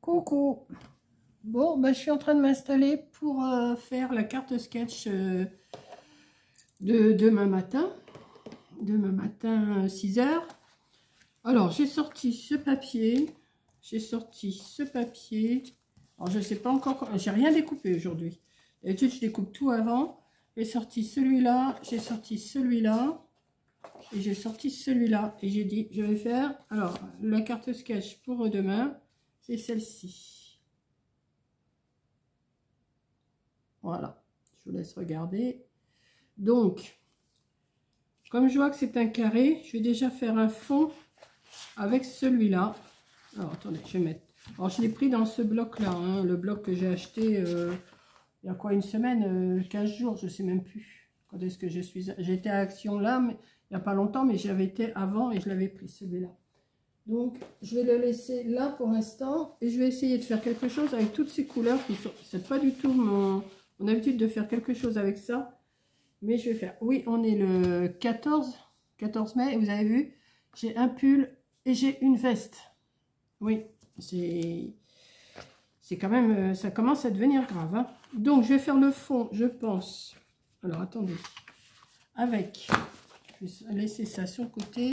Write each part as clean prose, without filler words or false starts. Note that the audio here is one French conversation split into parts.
Coucou. Bon, bah, je suis en train de m'installer pour faire la carte sketch de demain matin. Demain matin, 6 h. Alors, j'ai sorti ce papier. Alors, je sais pas encore, j'ai rien découpé aujourd'hui. D'habitude, je découpe tout avant. J'ai sorti celui-là, j'ai sorti celui-là. Et j'ai sorti celui-là. Et j'ai dit, je vais faire... Alors, la carte sketch pour demain, c'est celle-ci. Voilà. Je vous laisse regarder. Donc, comme je vois que c'est un carré, je vais déjà faire un fond avec celui-là. Alors, attendez, je vais mettre... Alors, je l'ai pris dans ce bloc-là, hein, le bloc que j'ai acheté il y a quoi, une semaine, 15 jours, je ne sais même plus. Quand est-ce que je suis... J'étais à Action là, mais il n'y a pas longtemps, mais j'avais été avant et je l'avais pris, celui-là. Donc, je vais le laisser là pour l'instant et je vais essayer de faire quelque chose avec toutes ces couleurs qui sont... C'est pas du tout mon habitude de faire quelque chose avec ça, mais je vais faire... Oui, on est le 14 mai et vous avez vu, j'ai un pull et j'ai une veste. Oui, c'est quand même... ça commence à devenir grave, hein. Donc, je vais faire le fond, je pense. Alors, attendez. Avec... Je vais laisser ça sur le côté.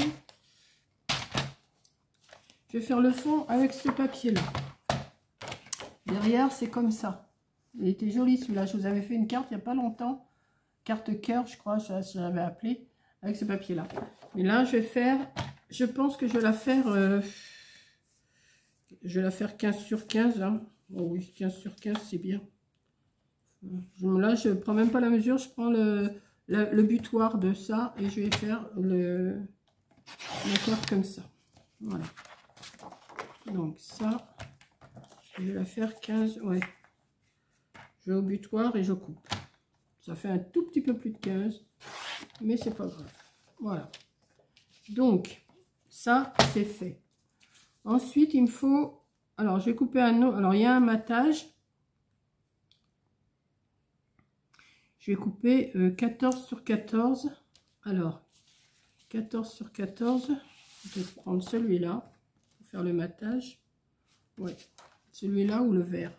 Je vais faire le fond avec ce papier-là. Derrière, c'est comme ça. Il était joli celui-là. Je vous avais fait une carte il n'y a pas longtemps. Carte cœur, je crois, je l'avais appelé. Avec ce papier-là. Mais là, je vais faire... Je pense que je vais la faire... je vais la faire 15 sur 15. Hein. Oh oui, 15 sur 15, c'est bien. Là, je ne prends même pas la mesure. Je prends le butoir de ça. Et je vais faire la carte comme ça. Voilà. Donc ça, je vais la faire 15, ouais. Je vais au butoir et je coupe. Ça fait un tout petit peu plus de 15, mais c'est pas grave. Voilà. Donc, ça, c'est fait. Ensuite, il me faut... Alors, je vais couper un autre... Alors, il y a un matage. Je vais couper 14 sur 14. Alors, 14 sur 14. Je vais prendre celui-là. Faire le matage, ouais, celui-là ou le vert.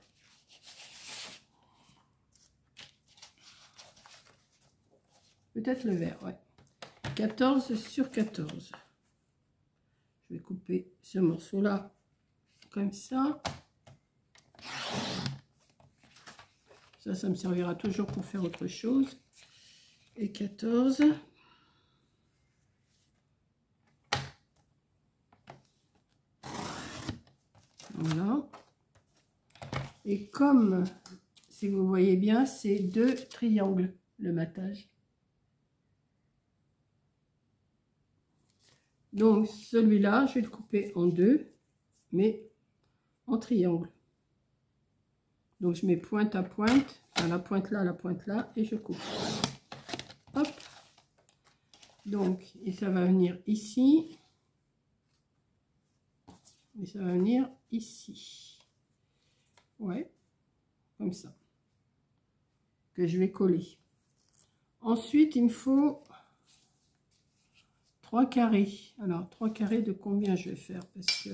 Peut-être le vert, ouais. 14 sur 14. Je vais couper ce morceau-là comme ça. Ça me servira toujours pour faire autre chose. Et 14. Voilà. Et comme, si vous voyez bien, c'est 2 triangles, le matage. Donc, celui-là, je vais le couper en 2, mais en triangle. Donc, je mets pointe à pointe, à la pointe là, et je coupe. Hop. Donc, et ça va venir ici. Et ça va venir ici. Ouais, comme ça. Que je vais coller. Ensuite, il me faut 3 carrés. Alors, 3 carrés de combien je vais faire? Parce que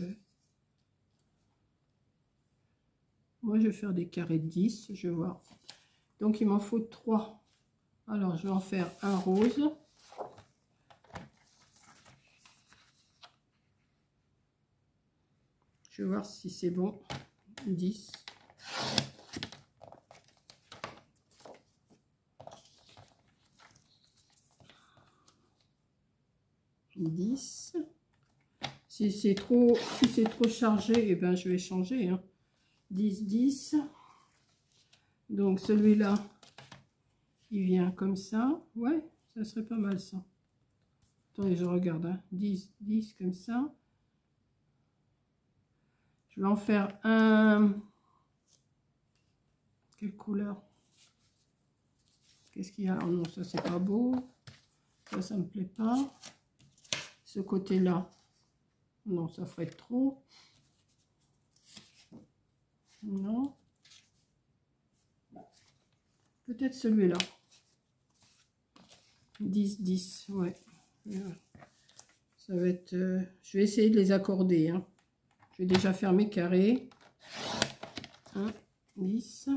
moi, je vais faire des carrés de 10, je vais voir. Donc, il m'en faut 3. Alors, je vais en faire un rose. Je vais voir si c'est bon. 10. 10. Si c'est trop chargé, eh ben je vais changer, hein. 10, 10. Donc celui-là, il vient comme ça. Ouais, ça serait pas mal ça. Attendez, je regarde, hein. 10, 10 comme ça. Je vais en faire un... Quelle couleur? Qu'est-ce qu'il y a? Oh non, ça c'est pas beau. Ça me plaît pas. Ce côté-là, non, ça ferait trop. Non. Peut-être celui-là. 10, 10, ouais. Ça va être... je vais essayer de les accorder, hein. Je vais déjà faire mes carrés. 1, 10.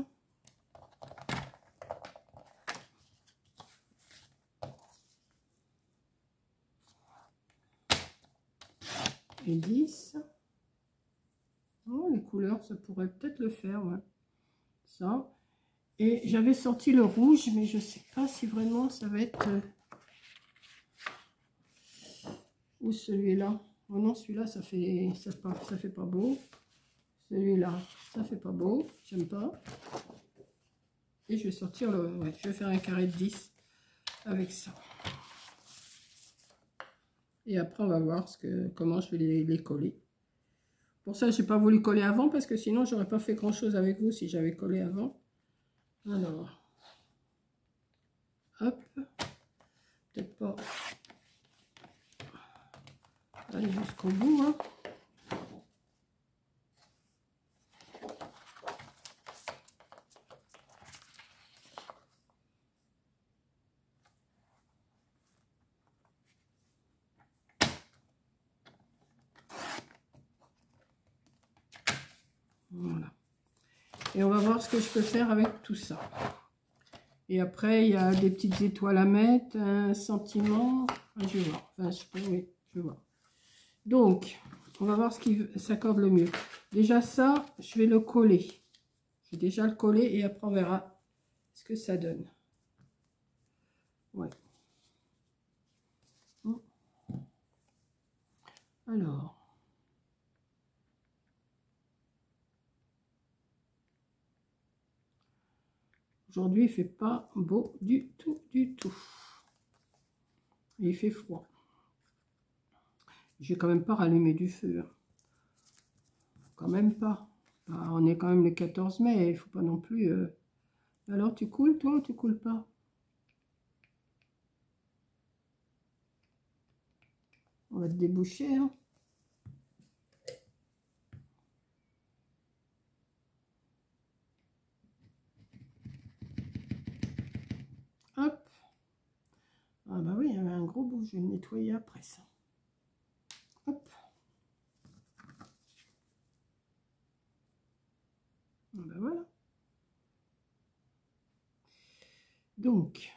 Et 10. Oh, les couleurs, ça pourrait peut-être le faire, ouais. Ça. Et j'avais sorti le rouge, mais je sais pas si vraiment ça va être... Ou celui-là. Oh non, celui-là, ça fait pas beau. Celui-là, ça fait pas beau. J'aime pas. Et je vais sortir le... Ouais, je vais faire un carré de 10 avec ça. Et après, on va voir comment je vais les coller. Pour ça, j'ai pas voulu coller avant parce que sinon, j'aurais pas fait grand-chose avec vous si j'avais collé avant. Alors, hop. Peut-être pas aller jusqu'au bout, hein. Voilà. Et on va voir ce que je peux faire avec tout ça. Et après, il y a des petites étoiles à mettre, un sentiment. Je vais voir. Enfin, je sais pas, oui, je vais voir. Donc, on va voir ce qui s'accorde le mieux. Déjà, ça, je vais le coller. Je vais déjà le coller et après, on verra ce que ça donne. Ouais. Alors. Aujourd'hui, il fait pas beau du tout, du tout. Il fait froid. Je vais quand même pas rallumer du feu. Hein. Quand même pas. Bah, on est quand même le 14 mai, il faut pas non plus... Alors, tu coules, toi, ou tu coules pas? On va te déboucher, hein. Hop. Ah bah oui, il y avait un gros bout, je vais le nettoyer après ça. Hop. Ah bah voilà. Donc...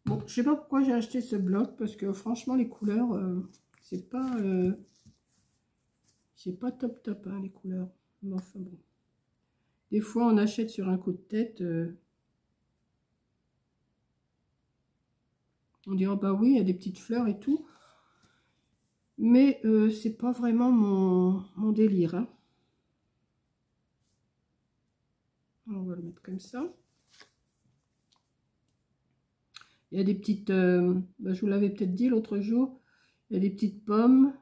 Bon, je sais pas pourquoi j'ai acheté ce bloc, parce que franchement, les couleurs, c'est pas top top, hein, les couleurs. Mais enfin bon. Des fois, on achète sur un coup de tête. On dira, bah oui, il y a des petites fleurs et tout. Mais c'est pas vraiment mon délire. Hein. On va le mettre comme ça. Il y a des petites... bah, je vous l'avais peut-être dit l'autre jour. Il y a des petites pommes.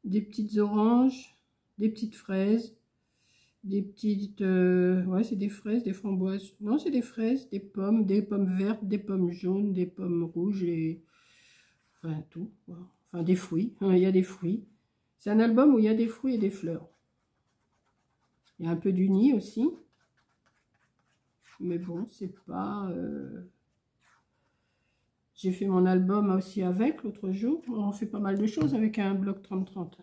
Des petites oranges. Des petites fraises. Des petites... ouais, c'est des fraises, des framboises. Non, c'est des fraises, des pommes vertes, des pommes jaunes, des pommes rouges et... Enfin, tout. Voilà. Enfin, des fruits. Il y a des fruits. C'est un album où il y a des fruits et des fleurs. Il y a un peu d'uni aussi. Mais bon, c'est pas... J'ai fait mon album aussi avec l'autre jour. On fait pas mal de choses avec un bloc 30-30.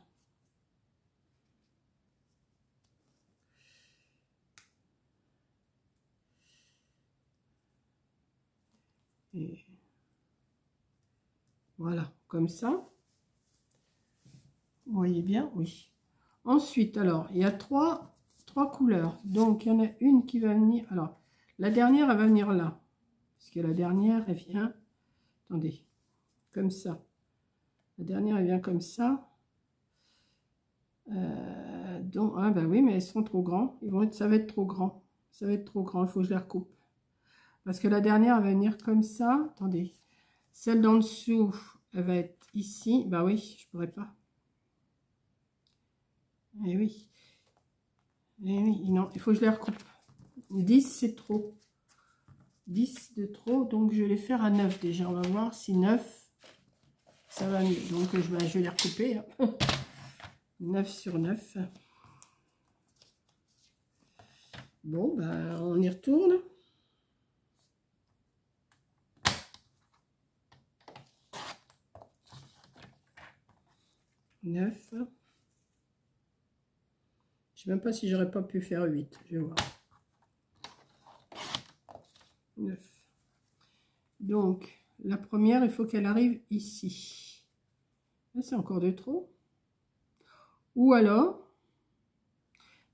Et voilà, comme ça. Vous voyez bien, oui. Ensuite, alors, il y a trois couleurs. Donc, il y en a une qui va venir... Alors, la dernière, elle va venir là. Parce que la dernière, elle vient... Attendez, comme ça. La dernière, elle vient comme ça. Donc, ah bah oui, mais elles sont trop grands. Ça va être trop grand. Ça va être trop grand, il faut que je les recoupe. Parce que la dernière, elle va venir comme ça. Attendez. Celle d'en dessous, elle va être ici. Bah oui, je pourrais pas. Eh oui. Eh oui, non, il faut que je les recoupe. 10, c'est trop. 10 de trop, donc je vais les faire à 9 déjà. On va voir si 9, ça va mieux. Donc je vais les recouper. Hein. 9 sur 9. Bon, ben, on y retourne. Neuf. Je sais même pas si j'aurais pas pu faire 8. Je vais voir. 9. Donc, la première, il faut qu'elle arrive ici. C'est encore de trop. Ou alors,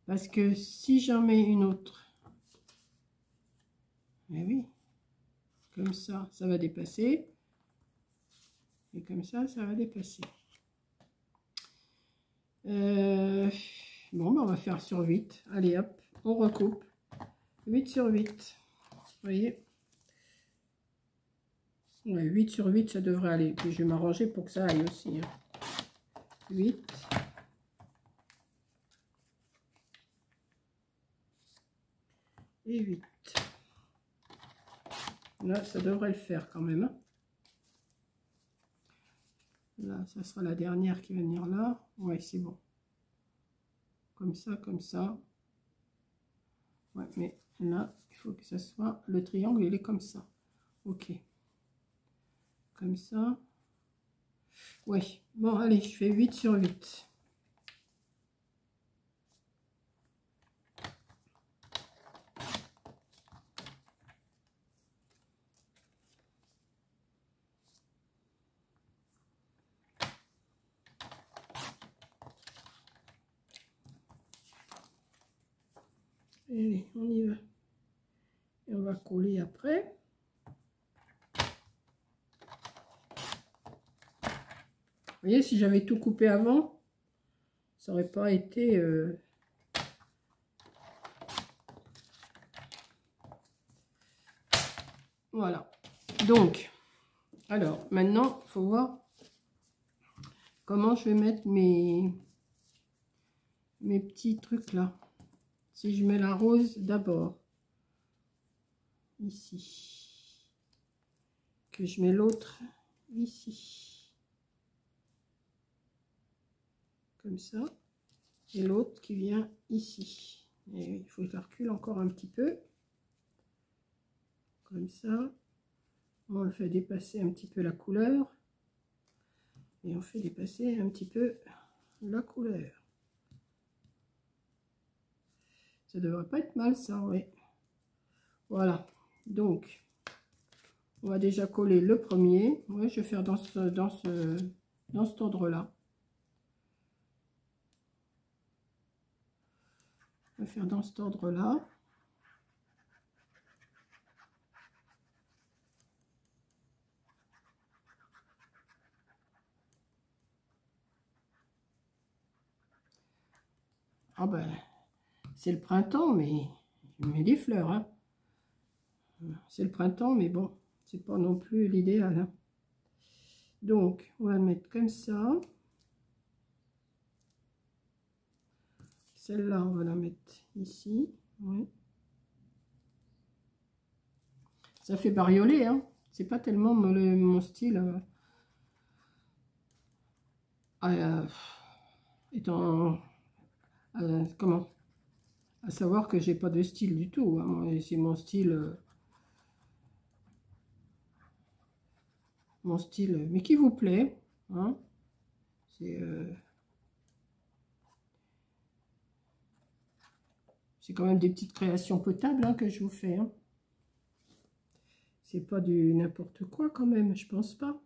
parce que si j'en mets une autre, eh oui, comme ça va dépasser. Et comme ça va dépasser. Bon, ben on va faire sur 8. Allez, hop, on recoupe. 8 sur 8. Vous voyez? Ouais, 8 sur 8, ça devrait aller. Puis je vais m'arranger pour que ça aille aussi. 8. Et 8. Là, ça devrait le faire quand même. Là, ça sera la dernière qui va venir là. Ouais, c'est bon. Comme ça, comme ça. Ouais, mais là, il faut que ça soit... Le triangle, il est comme ça. Ok. Comme ça. Ouais. Bon, allez, je fais 8 sur 8. Allez, on y va. Et on va coller après. Vous voyez, si j'avais tout coupé avant, ça n'aurait pas été... Voilà. Donc, alors, maintenant, il faut voir comment je vais mettre mes petits trucs là. Si je mets la rose d'abord, ici, que je mets l'autre ici, comme ça, et l'autre qui vient ici. Et il faut que je la recule encore un petit peu, comme ça. On le fait dépasser un petit peu la couleur, et on fait dépasser un petit peu la couleur. Ça devrait pas être mal ça, oui. Voilà, donc on va déjà coller le premier. Oui, je vais faire dans cet ordre-là. On va faire dans cet ordre-là. Ah ben, c'est le printemps, mais je mets des fleurs, hein. C'est le printemps, mais bon, c'est pas non plus l'idéal, hein. Donc, on va le mettre comme ça. Celle-là, on va la mettre ici. Oui. Ça fait bariolé, hein. C'est pas tellement mon style. Étant... comment? À savoir que j'ai pas de style du tout, hein. C'est mon style... mais qui vous plaît, hein. C'est quand même des petites créations potables, hein, que je vous fais, hein. C'est pas du n'importe quoi quand même, je pense pas.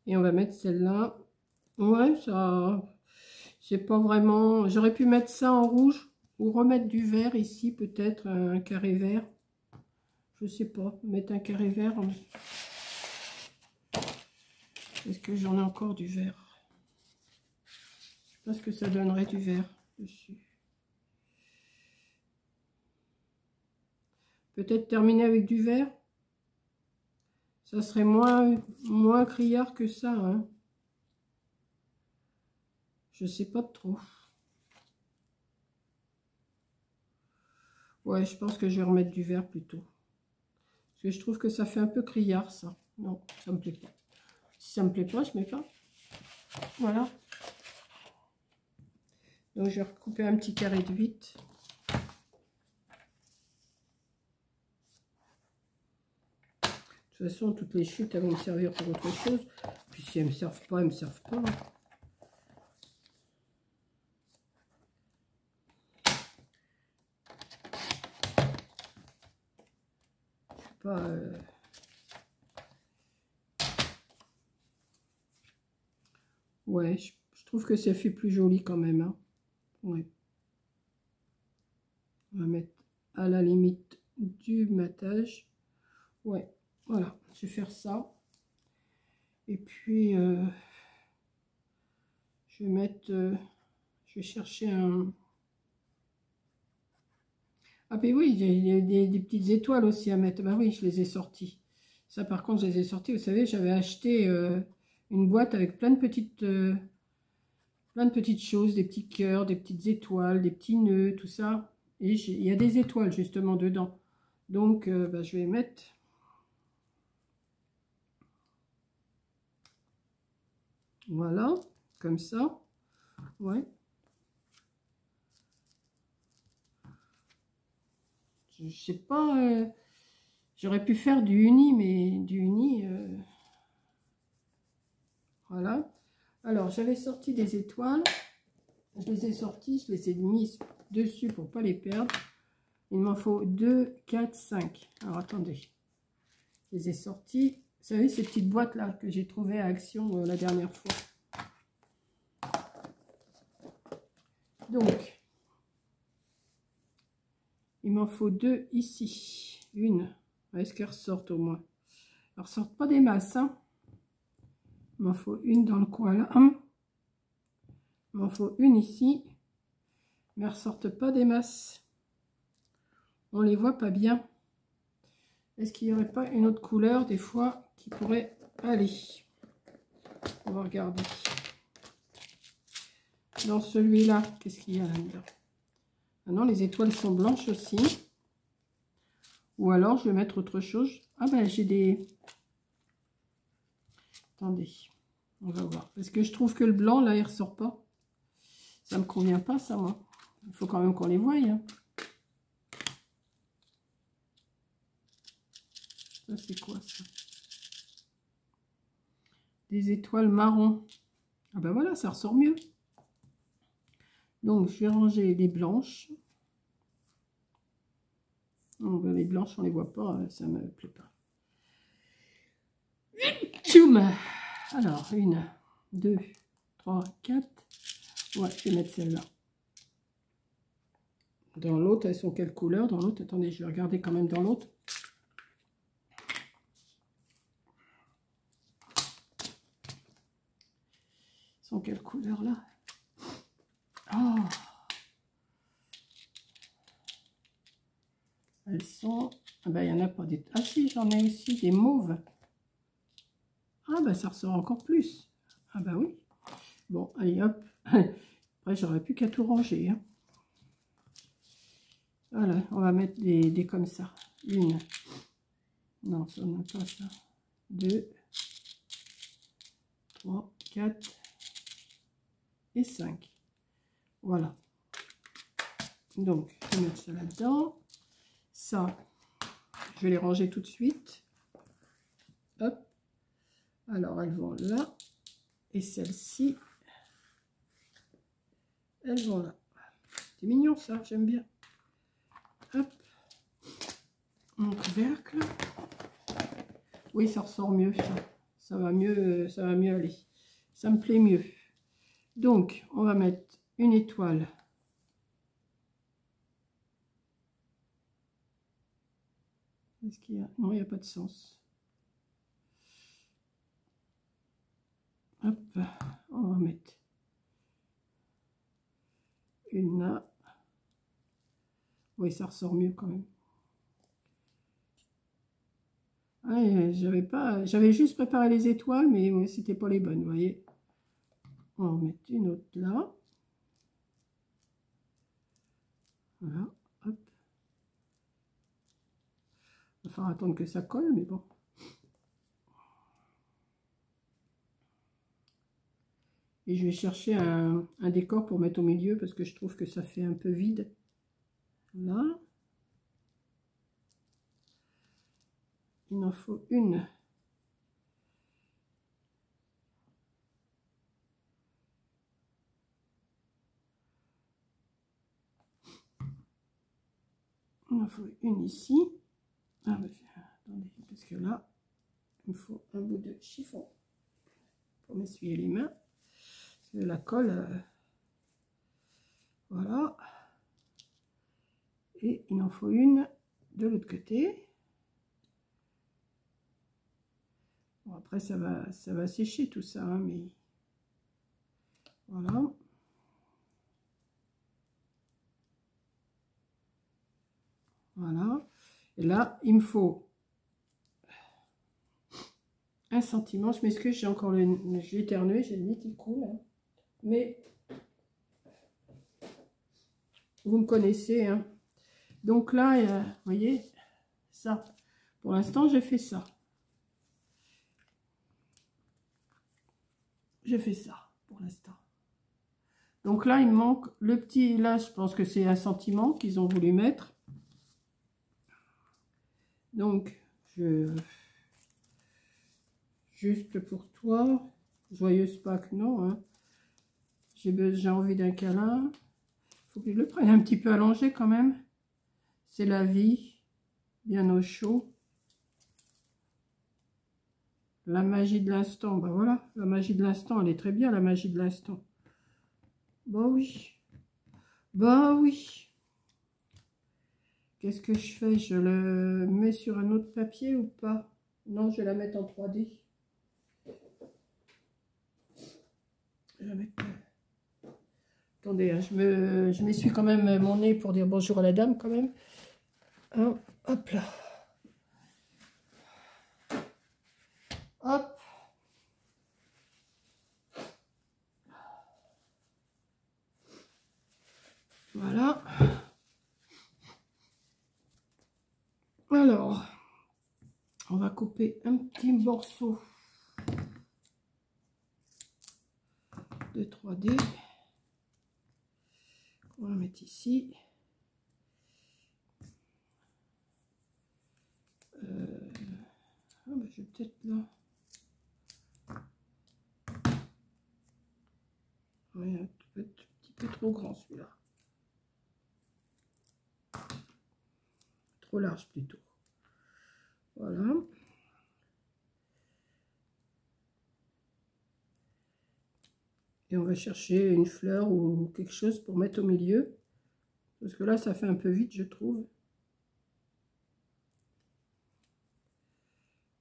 Et on va mettre celle-là. Ouais, ça, c'est pas vraiment... J'aurais pu mettre ça en rouge ou remettre du vert ici, peut-être un carré vert. Je sais pas, mettre un carré vert. Est-ce que j'en ai encore du vert? Je pense que ça donnerait du vert dessus. Peut-être terminer avec du vert. Ça serait moins criard que ça, hein. Je sais pas trop. Ouais, je pense que je vais remettre du vert plutôt. Parce que je trouve que ça fait un peu criard, ça. Non, ça me plaît pas. Si ça me plaît pas, je mets pas. Voilà. Donc, je vais recouper un petit carré de 8. De toute façon, toutes les chutes, elles vont me servir pour autre chose. Puis si elles ne me servent pas, elles ne me servent pas. Je sais pas... Ouais, je trouve que ça fait plus joli quand même. Hein. Ouais. On va mettre à la limite du matage. Ouais, voilà, je vais faire ça. Et puis, je vais mettre, je vais chercher un... Ah ben oui, il y a des petites étoiles aussi à mettre. Bah oui, je les ai sorties. Ça, par contre, je les ai sorties. Vous savez, j'avais acheté une boîte avec plein de petites choses, des petits cœurs, des petites étoiles, des petits nœuds, tout ça. Et il y a des étoiles justement dedans. Donc, bah, je vais mettre... Voilà, comme ça. Ouais. Je sais pas... j'aurais pu faire du uni, mais du uni... voilà. Alors, j'avais sorti des étoiles. Je les ai sorties, je les ai mises dessus pour pas les perdre. Il m'en faut 2, 4, 5. Alors, attendez. Je les ai sorties. Vous savez, ces petites boîtes-là que j'ai trouvées à Action la dernière fois. Donc, il m'en faut 2 ici. Une. Est-ce qu'elles ressortent au moins? Elles ressortent pas des masses. Hein. Il m'en faut une dans le coin là. Il m'en faut une ici. Mais elles ressortent pas des masses. On les voit pas bien. Est-ce qu'il n'y aurait pas une autre couleur des fois qui pourrait aller? On va regarder. Dans celui-là, qu'est-ce qu'il y a là-dedans? Ah non, les étoiles sont blanches aussi. Ou alors, je vais mettre autre chose. Ah ben, j'ai des... Attendez, on va voir. Parce que je trouve que le blanc, là, il ressort pas. Ça me convient pas, ça, moi. Il faut quand même qu'on les voie. Hein. Ça, c'est quoi, ça? Des étoiles marron. Ah ben voilà, ça ressort mieux. Donc, je vais ranger les blanches. Non, ben, les blanches, on les voit pas, ça me plaît pas. Tchoum! Alors, 1, 2, 3, 4. Ouais, je vais mettre celle-là. Dans l'autre, elles sont quelle couleur? Dans l'autre, attendez, je vais regarder quand même dans l'autre. Elles sont quelle couleur là? Oh! Elles sont... Ah ben, il n'y en a pas des... Ah si, j'en ai aussi des mauves. Ah ben, ça ressort encore plus. Ah ben oui. Bon, allez hop. Après, j'aurais plus qu'à tout ranger. Hein. Voilà, on va mettre des comme ça. 1. Non, ça n'a pas ça. 2. 3, 4. Et 5. Voilà. Donc, je vais mettre ça là-dedans. Ça, je vais les ranger tout de suite. Hop. Alors, elles vont là. Et celles-ci, elles vont là. C'est mignon, ça. J'aime bien. Hop. Mon couvercle. Oui, ça ressort mieux. Ça va mieux aller. Ça me plaît mieux. Donc, on va mettre une étoile. Est-ce qu'il y a... Non, il n'y a pas de sens. Hop, on va mettre une là. Oui, ça ressort mieux quand même. Ah, j'avais juste préparé les étoiles, mais ouais, c'était pas les bonnes, vous voyez. On va en mettre une autre là. Voilà, hop. Il va falloir attendre que ça colle, mais bon. Et je vais chercher un décor pour mettre au milieu parce que je trouve que ça fait un peu vide. Là. Il en faut une. Il en faut une ici. Ah, bah, attendez, parce que là, il me faut un bout de chiffon pour m'essuyer les mains. Parce que la colle, voilà. Et il en faut une de l'autre côté. Bon, après, ça va sécher tout ça, hein, mais voilà. Voilà. Et là, il me faut un sentiment. Je m'excuse, j'ai encore j'ai éternué, j'ai le nez qui coule. Hein. Mais vous me connaissez. Hein. Donc là, vous voyez, ça. Pour l'instant, j'ai fait ça. J'ai fait ça pour l'instant. Donc là, il me manque le petit. Là, je pense que c'est un sentiment qu'ils ont voulu mettre. Donc, juste pour toi, joyeuse Pâques, non. Hein. J'ai envie d'un câlin. Il faut que je le prenne un petit peu allongé quand même. C'est la vie, bien au chaud. La magie de l'instant, ben voilà, la magie de l'instant, elle est très bien, la magie de l'instant. Bah oui, bah oui. Qu'est-ce que je fais? Je le mets sur un autre papier ou pas? Non, je vais la mettre en 3D. Je vais la mettre... Attendez, hein, je m'essuie quand même mon nez pour dire bonjour à la dame quand même. Hein, hop là. Hop. Voilà. Alors, on va couper un petit morceau de 3D. On va mettre ici. Ah bah, je vais peut-être là. Oui, un petit peu trop grand celui-là. Trop large plutôt. Voilà. Et on va chercher une fleur ou quelque chose pour mettre au milieu. Parce que là, ça fait un peu vite, je trouve.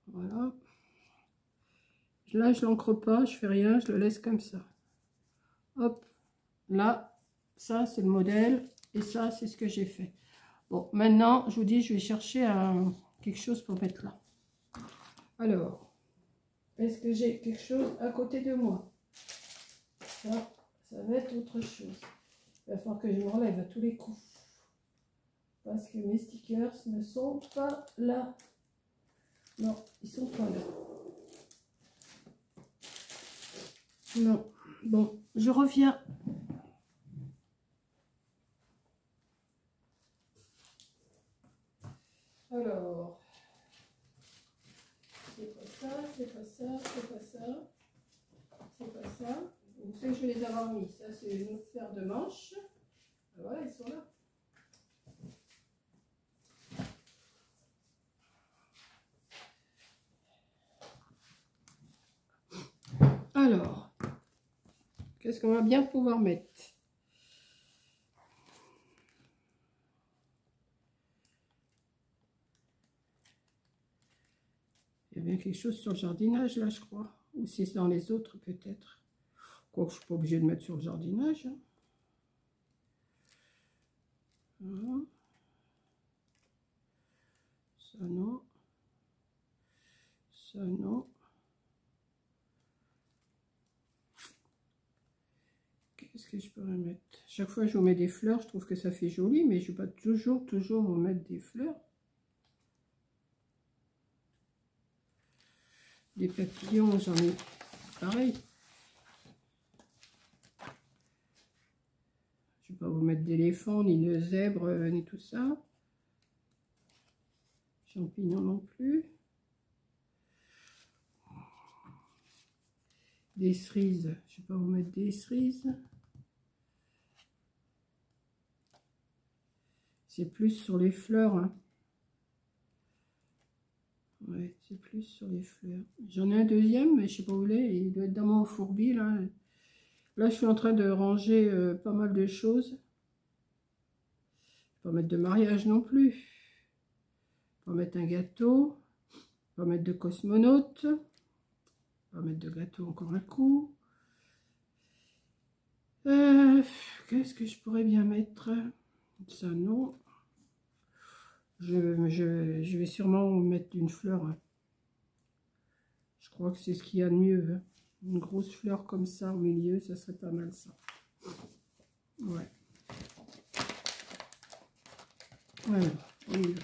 Voilà. Là, je l'encre pas, je fais rien, je le laisse comme ça. Hop. Là, ça, c'est le modèle. Et ça, c'est ce que j'ai fait. Bon, maintenant, je vous dis, je vais chercher quelque chose pour mettre là. Alors, est-ce que j'ai quelque chose à côté de moi? Ça va être autre chose. Il va falloir que je m'enlève à tous les coups. Parce que mes stickers ne sont pas là. Non, ils sont pas là. Non. Bon, je reviens. Alors, c'est pas ça, c'est pas ça, c'est pas ça, c'est pas ça. Vous savez que je vais les avoir mis. Ça, c'est une autre paire de manches. Voilà, ils sont là. Alors, qu'est-ce qu'on va bien pouvoir mettre? Il y a bien quelque chose sur le jardinage, là, je crois. Ou si c'est dans les autres, peut-être. Quoique, je ne suis pas obligée de mettre sur le jardinage. Hein. Voilà. Ça, non. Ça, non. Qu'est-ce que je pourrais mettre? Chaque fois, je vous mets des fleurs. Je trouve que ça fait joli, mais je ne vais pas toujours vous mettre des fleurs. Des papillons, j'en ai pareil. Je ne vais pas vous mettre d'éléphant, ni de zèbre, ni tout ça. Champignons non plus. Des cerises, je ne vais pas vous mettre des cerises. C'est plus sur les fleurs. Hein. Ouais, c'est plus sur les fleurs. J'en ai un deuxième, mais je ne sais pas où il est. Il doit être dans mon fourbi, là. Là, je suis en train de ranger pas mal de choses. Pas mettre de mariage non plus. Pas mettre un gâteau. Pas mettre de cosmonaute. Pas mettre de gâteau encore un coup. Qu'est-ce que je pourrais bien mettre? Ça, non. Je vais sûrement mettre une fleur. Hein. Je crois que c'est ce qu'il y a de mieux. Hein. Une grosse fleur comme ça au milieu, ça serait pas mal ça. Ouais. Voilà, on y va.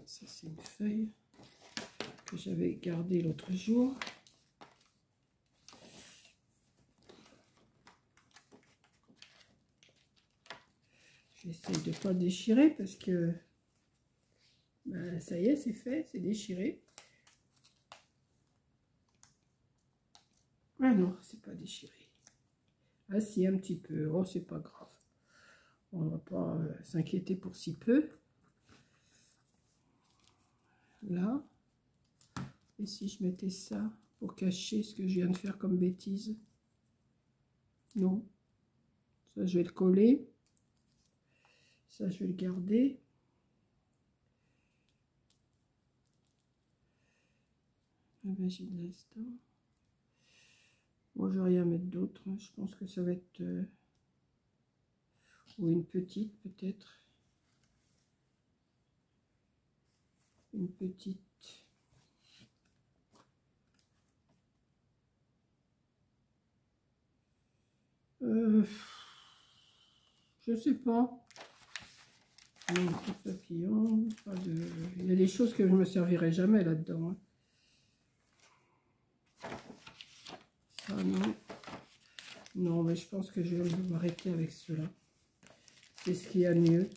Ça, c'est une feuille que j'avais gardée l'autre jour. J'essaie de ne pas déchirer parce que ben, ça y est, c'est fait, c'est déchiré. Ah non, c'est pas déchiré. Ah si, un petit peu. Oh, c'est pas grave. On va pas s'inquiéter pour si peu. Là. Et si je mettais ça pour cacher ce que je viens de faire comme bêtise? Non. Ça, je vais le coller. Ça, je vais le garder. La magie de l'instant. Moi, je vais rien mettre d'autre. Hein. Je pense que ça va être... ou une petite, peut-être. Une petite. Je sais pas. Non, pas de papillon, pas de... Il y a des choses que je ne me servirai jamais là-dedans. Hein. Ça, non. Non, mais je pense que je vais m'arrêter avec cela. C'est ce qu'il y a de mieux.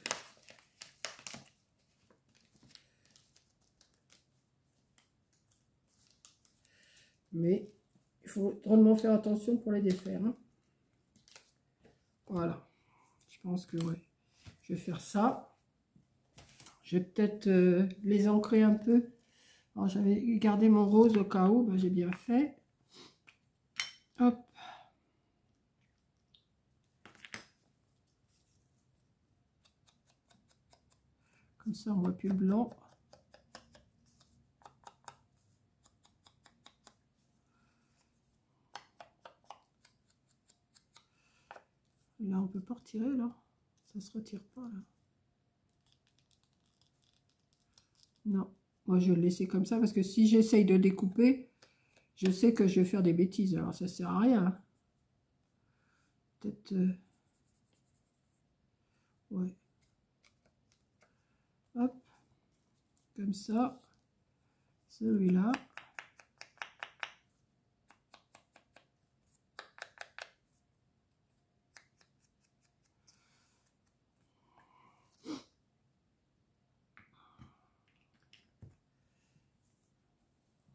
Mais il faut drôlement faire attention pour les défaire. Hein. Voilà. Je pense que ouais. Je vais faire ça. Je vais peut-être les ancrer un peu. Alors j'avais gardé mon rose au cas où. Ben, j'ai bien fait. Hop. Comme ça, on voit plus le blanc. Là, on peut pas retirer, là. Ça se retire pas, là. Non. Moi, je vais le laisser comme ça, parce que si j'essaye de découper, je sais que je vais faire des bêtises. Alors, ça sert à rien. Peut-être... ouais. Hop. Comme ça. Celui-là.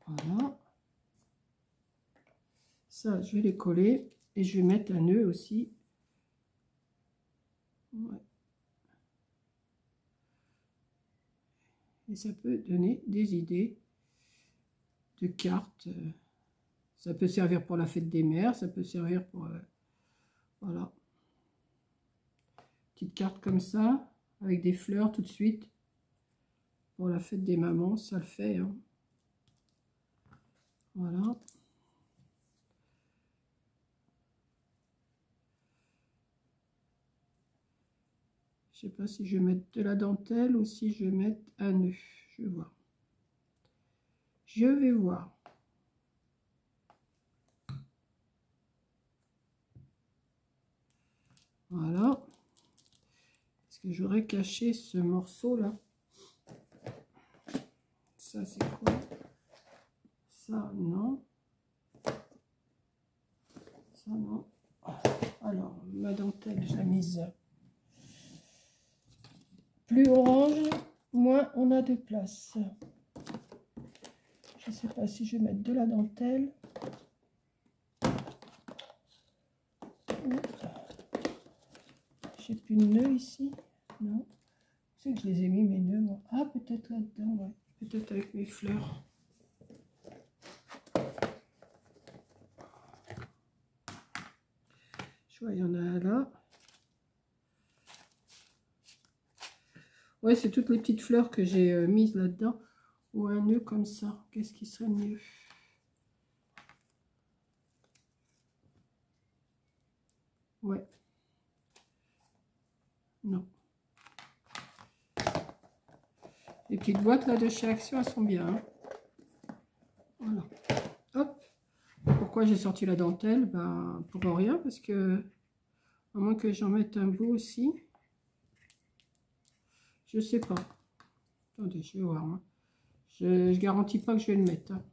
Voilà. Ça, je vais les coller. Et je vais mettre un nœud aussi. Ouais. Et ça peut donner des idées de cartes. Ça peut servir pour la fête des mères. Ça peut servir pour... voilà. Petite carte comme ça. Avec des fleurs tout de suite. Pour la fête des mamans. Ça le fait. Hein. Voilà. Je sais pas si je vais mettre de la dentelle ou si je vais mettre un nœud. Je vais voir. Je vais voir. Voilà. Est-ce que j'aurais caché ce morceau là? Ça, c'est quoi? Ça, non. Ça, non. Alors, ma dentelle, je l'ai mise plus orange, moins on a de place. Je ne sais pas si je vais mettre de la dentelle. J'ai plus de nœuds ici. Non. C'est que je les ai mis mes nœuds, moi. Ah, peut-être là-dedans, ouais. Peut-être avec mes fleurs. Je vois, il y en a là. Ouais, c'est toutes les petites fleurs que j'ai mises là-dedans. Ou un nœud comme ça. Qu'est-ce qui serait mieux? Ouais. Non. Les petites boîtes là de chez Action, elles sont bien. Hein. Voilà. Hop. Pourquoi j'ai sorti la dentelle? Ben, pour rien, parce que à moins que j'en mette un bout aussi. Je sais pas. Attendez, je vais voir. Hein. Je garantis pas que je vais le mettre. Hein.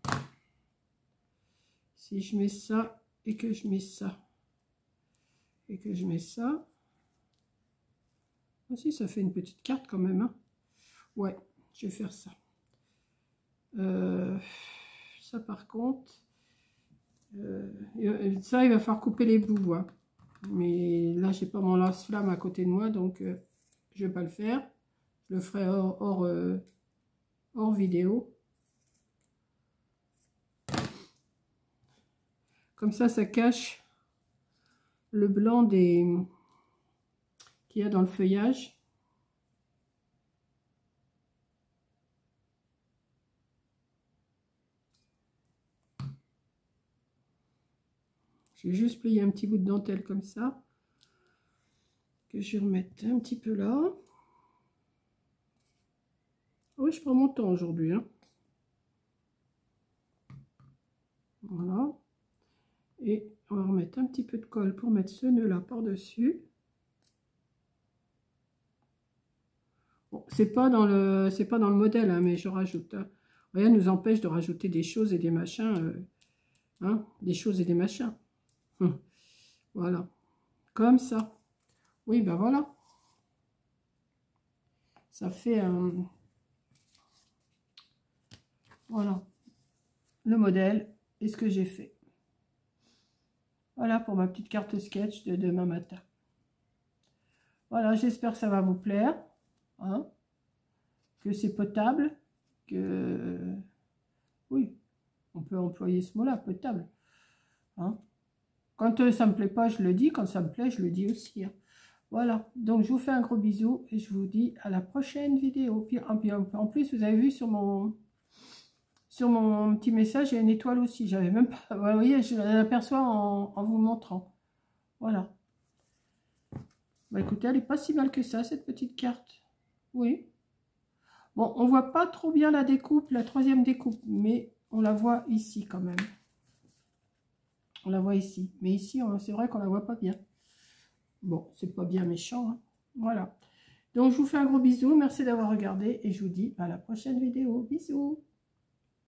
Si je mets ça et que je mets ça et que je mets ça. Ah si, ça fait une petite carte quand même. Hein. Ouais, je vais faire ça. Ça par contre, ça il va falloir couper les bouts. Hein. Mais là, j'ai pas mon lance-flamme à côté de moi, donc je vais pas le faire. Je le ferai hors vidéo. Comme ça cache le blanc qu'il y a dans le feuillage. J'ai juste plié un petit bout de dentelle comme ça, que je vais remettre un petit peu là. Oui, je prends mon temps aujourd'hui. Hein. Voilà. Et on va remettre un petit peu de colle pour mettre ce nœud là par-dessus. Bon, c'est pas dans le modèle, hein, mais je rajoute. Hein. Rien ne nous empêche de rajouter des choses et des machins. Hein, des choses et des machins. Voilà. Comme ça. Oui, ben voilà. Ça fait un... Voilà. Le modèle et ce que j'ai fait. Voilà pour ma petite carte sketch de demain matin. Voilà, j'espère que ça va vous plaire. Hein, que c'est potable. Que... Oui, on peut employer ce mot-là, potable. Hein. Quand ça me plaît pas, je le dis. Quand ça me plaît, je le dis aussi. Hein. Voilà. Donc, je vous fais un gros bisou et je vous dis à la prochaine vidéo. Puis en plus, vous avez vu sur mon petit message, il y a une étoile aussi. J'avais même pas... Vous voyez, je l'aperçois en vous montrant. Voilà. Bah, écoutez, elle n'est pas si mal que ça, cette petite carte. Oui. Bon, on voit pas trop bien la découpe, la troisième découpe, mais on la voit ici quand même. On la voit ici. Mais ici, c'est vrai qu'on la voit pas bien. Bon, c'est pas bien méchant. Hein. Voilà. Donc, je vous fais un gros bisou. Merci d'avoir regardé et je vous dis à la prochaine vidéo. Bisous.